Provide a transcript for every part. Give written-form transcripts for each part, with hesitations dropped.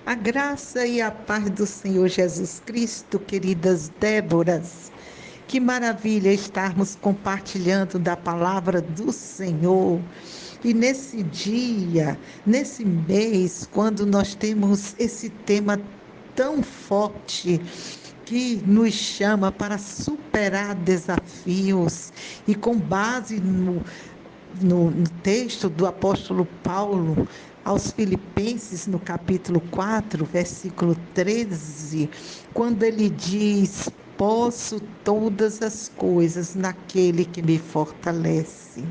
A graça e a paz do Senhor Jesus Cristo, queridas Déboras. Que maravilha estarmos compartilhando da palavra do Senhor. E nesse dia, nesse mês, quando nós temos esse tema tão forte que nos chama para superar desafios, e com base no texto do apóstolo Paulo aos Filipenses, no capítulo 4, versículo 13, quando ele diz: posso todas as coisas naquele que me fortalece.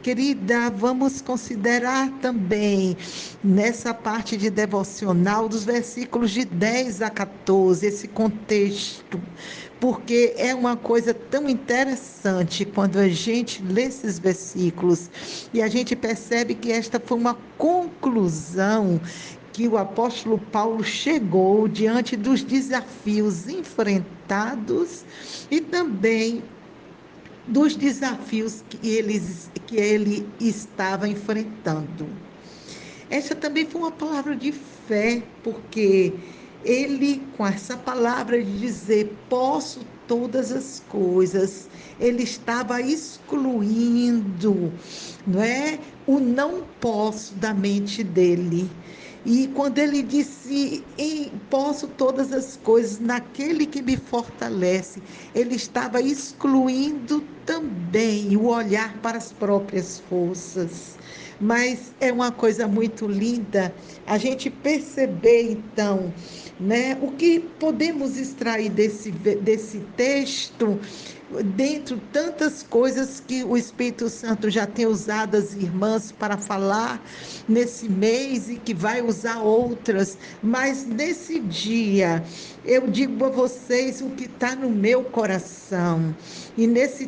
Querida, vamos considerar também nessa parte de devocional dos versículos de 10 a 14, esse contexto, porque é uma coisa tão interessante quando a gente lê esses versículos e a gente percebe que esta foi uma conclusão que o apóstolo Paulo chegou diante dos desafios enfrentados e também dos desafios que ele estava enfrentando. Essa também foi uma palavra de fé, porque ele, com essa palavra de dizer, posso todas as coisas, ele estava excluindo, não é, o não posso da mente dele. E quando ele disse, posso todas as coisas naquele que me fortalece, ele estava excluindo também o olhar para as próprias forças. Mas é uma coisa muito linda a gente perceber, então, né, o que podemos extrair desse texto, dentro tantas coisas que o Espírito Santo já tem usado as irmãs para falar nesse mês e que vai usar outras, mas nesse dia eu digo a vocês o que está no meu coração. E esse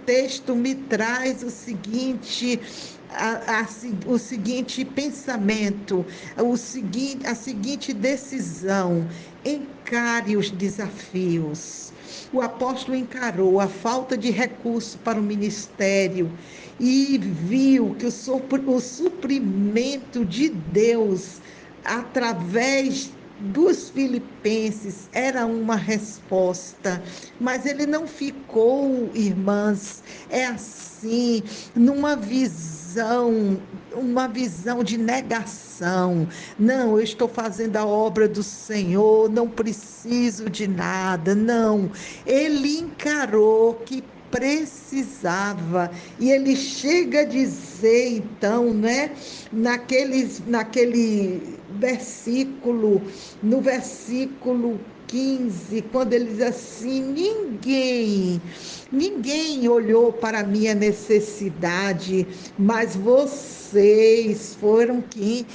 texto me traz o seguinte pensamento, a seguinte decisão: encare os desafios. O apóstolo encarou a falta de recurso para o ministério e viu que o suprimento de Deus através dos filipenses era uma resposta, mas ele não ficou, irmãs, é assim, numa uma visão de negação. Não, eu estou fazendo a obra do Senhor, não preciso de nada. Não, ele encarou que precisava, e ele chega a dizer, então, né, naquele versículo, no versículo 15, quando ele diz assim: ninguém olhou para a minha necessidade, mas vocês foram que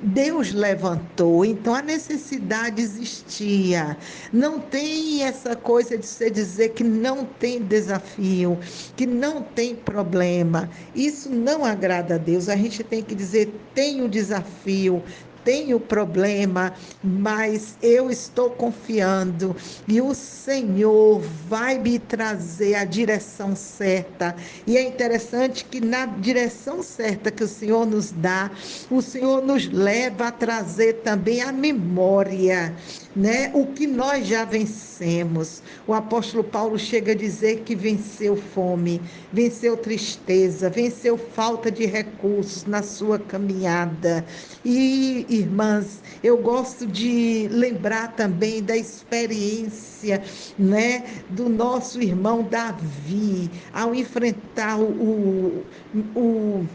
Deus levantou. Então a necessidade existia. Não tem essa coisa de você dizer que não tem desafio, que não tem problema. Isso não agrada a Deus. A gente tem que dizer: tem o desafio, tenho problema, mas eu estou confiando e o Senhor vai me trazer a direção certa. E é interessante que na direção certa que o Senhor nos dá, o Senhor nos leva a trazer também a memória, né? O que nós já vencemos. O apóstolo Paulo chega a dizer que venceu fome, venceu tristeza, venceu falta de recursos na sua caminhada. E, irmãs, eu gosto de lembrar também da experiência, né, do nosso irmão Davi, ao enfrentar o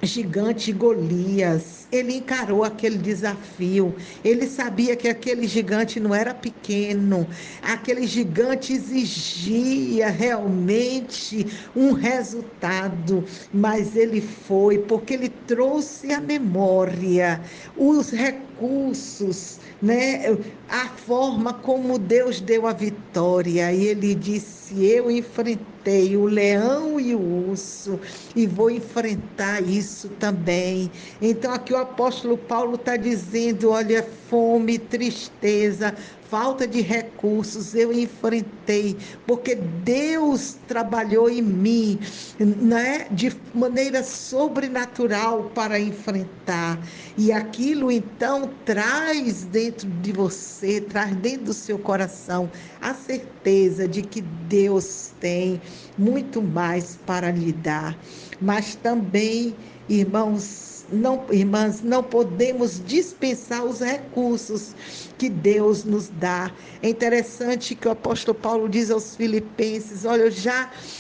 gigante Golias. Ele encarou aquele desafio. Ele sabia que aquele gigante não era pequeno. Aquele gigante exigia realmente um resultado, mas ele foi porque ele trouxe à memória os recursos, né? A forma como Deus deu a vitória. E ele disse: eu enfrentei o leão e o urso e vou enfrentar isso também. Então aqui o apóstolo Paulo está dizendo: olha, fome, tristeza, falta de recursos, eu enfrentei, porque Deus trabalhou em mim, né, de maneira sobrenatural para enfrentar. E aquilo então traz dentro de você, traz dentro do seu coração a certeza de que Deus tem muito mais para lhe dar. Mas também, irmãs, não podemos dispensar os recursos que Deus nos dá. É interessante que o apóstolo Paulo diz aos Filipenses: olha,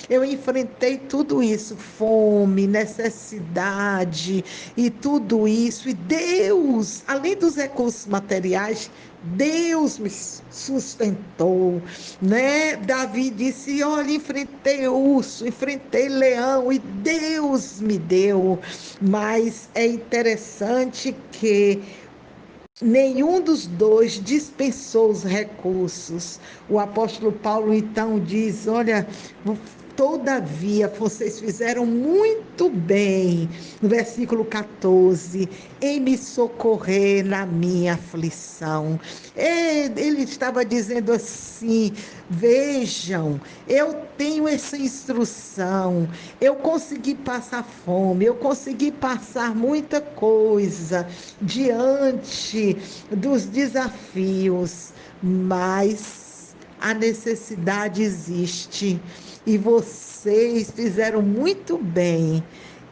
eu enfrentei tudo isso, fome, necessidade e tudo isso, e Deus, além dos recursos materiais, Deus me sustentou, né? Davi disse: olha, enfrentei urso, enfrentei leão e Deus me deu. Mas é interessante que nenhum dos dois dispensou os recursos. O apóstolo Paulo então diz: olha, todavia vocês fizeram muito bem, no versículo 14, em me socorrer na minha aflição. Ele estava dizendo assim: vejam, eu tenho essa instrução, eu consegui passar fome, eu consegui passar muita coisa diante dos desafios, mas a necessidade existe e vocês fizeram muito bem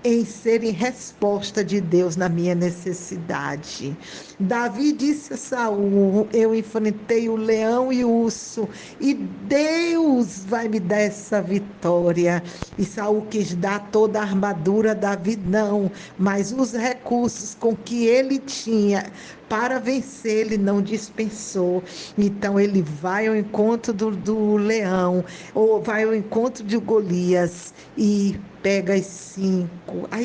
em serem resposta de Deus na minha necessidade. Davi disse a Saul: eu enfrentei o leão e o urso, e Deus vai me dar essa vitória. E Saul quis dar toda a armadura, Davi não, mas os recursos com que ele tinha para vencer, ele não dispensou. Então ele vai ao encontro do leão, ou vai ao encontro de Golias e pega as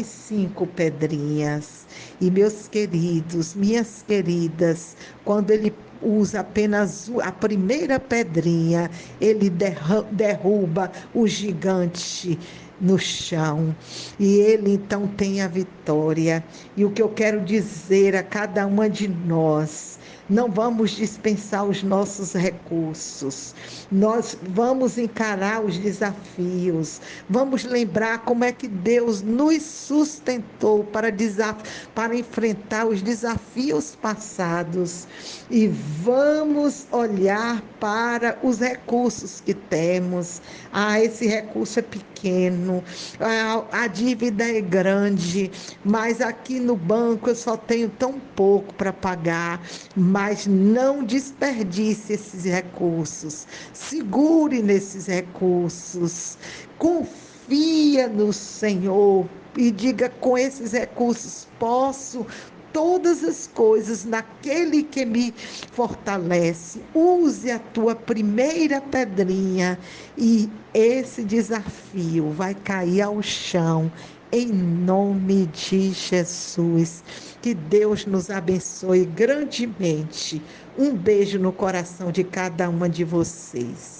cinco pedrinhas. E meus queridos, minhas queridas, quando ele usa apenas a primeira pedrinha, ele derruba o gigante no chão. E ele então tem a vitória. E o que eu quero dizer a cada uma de nós: não vamos dispensar os nossos recursos, nós vamos encarar os desafios, vamos lembrar como é que Deus nos sustentou para enfrentar os desafios passados, e vamos olhar para os recursos que temos. Esse recurso é pequeno, a dívida é grande, mas aqui no banco eu só tenho tão pouco para pagar. Mas não desperdice esses recursos, segure nesses recursos, confia no Senhor e diga: com esses recursos posso todas as coisas naquele que me fortalece. Use a tua primeira pedrinha e esse desafio vai cair ao chão em nome de Jesus. Que Deus nos abençoe grandemente. Um beijo no coração de cada uma de vocês.